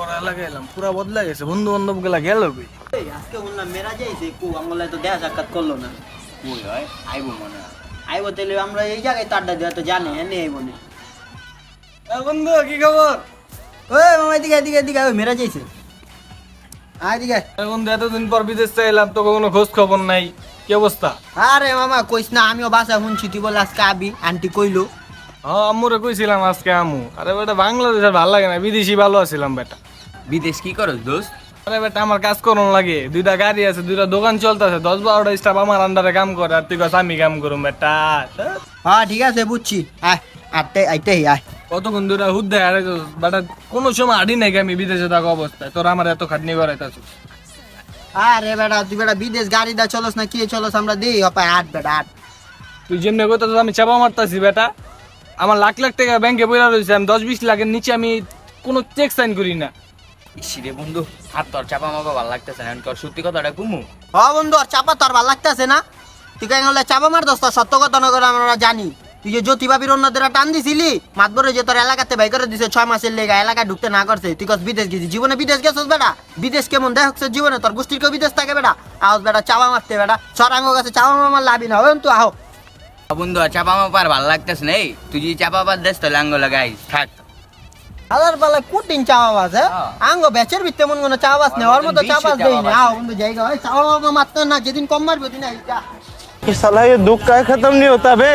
পড়া লাগাইলাম পুরা বদলা গেছে, বন্ধু বান্ধব গুলা গেল কই? আজকে বললাম মেরা যাইছে কু আমলে তো দেখা সাক্ষাৎ করলো না। কই হয় আইবো মনে হয়। আইবো তাহলে আমরা এই জায়গায় তো আড্ডা দেওয়া তো জানে এনে আইবো না। বন্ধু কি খবর? ওই মামা এদিকে এদিকে এদিকে ওই মেরা যাইছে। আয় এদিকে। বন্ধু এতদিন পর বিদেশ চাইলাম, তো কোনো খোঁজ খবর নাই, কি অবস্থা? আরে মামা কইস না, আমিও বাসা শুনছি তুই বলে আজকে আবি, আন্টি কইলো। হ্যাঁ আম্মুরে কইছিলাম আজকে আমু। আরে বেটা বাংলাদেশের ভালো লাগে না, বিদেশি ভালো আছিলাম বেটা। বিদেশ কি করস দোস্ত? আরে বেটা আমার কাজ করুন লাগে, দুইটা গাড়ি আছে, দুইটা দোকান চলতেছে, 10-12টা স্টাফ আমার আন্ডারে কাম করে, আর তুই কাছে আমি কাম করুম বেটা। হ্যাঁ ঠিক আছে বুঝছি, আয় আটতে আইতেই আয়। কতক্ষণ ধরে হুদ্দে আরে বেটা, কোনো সময় আড়ি নাই আমি বিদেশে থাকা অবস্থায়, তোর আমার এত খাটনি করাইতাছিস। আরে বেটা তুই বেটা বিদেশ গাড়ি দা চলস না কি চলস আমরা দেই হপায় আট বেটা আট। তুই যেমনি কইতাছিস আমি চাপা মারতাছি বেটা। আমার লাখ লাখ টাকা ব্যাংকে পড়া রয়েছে, আমি 10-20 লাখের নিচে আমি কোনো চেক সাইন করি না। ইসিরে বন্ধু হাত তোর চাপা মাপা ভালো লাগতেছে না, তোর সত্যি কথাটা কুমু। হ বন্ধু আর চাপা তোর ভাল লাগতেছে না? তুই কেন হলে চাপা মার দোস্ত, সত্য কথা না করে আমরা জানি। তুই যে জ্যোতি বাবির অন্যদের টান দিছিলি মাতবরে যে তোর এলাকাতে বাই করে দিছে 6 মাসের লেগা, এলাকায় ঢুকতে না করছে, তুই কস বিদেশ গেছিস। জীবনে বিদেশ গেছিস বেটা? বিদেশ কেমন দেখছ জীবনে? তোর গোষ্ঠীর কেউ বিদেশ থাকে বেটা? আও বেটা চাপা মারতে বেটা, সরাঙ্গ কাছে চাপা মার লাভি না হবে। তুই আহ বন্ধু আর চাপা মাপা আর ভালো লাগতেছে না। এই তুই যদি চাপা বাদ দেস তাহলে আঙ্গ লাগাই থাক। হাজার পালা কুটিন চাপা বাস হ্যাঁ আঙ্গ বেচের ভিত্তে মন কোনো চাপা বাস নেই, ওর মতো চাপা দেই না। আও বন্ধু জায়গা হয় চাপা মারতে না, যেদিন কম মারবে দিন আই যা। साला ये दुख का खत्म नहीं होता बे।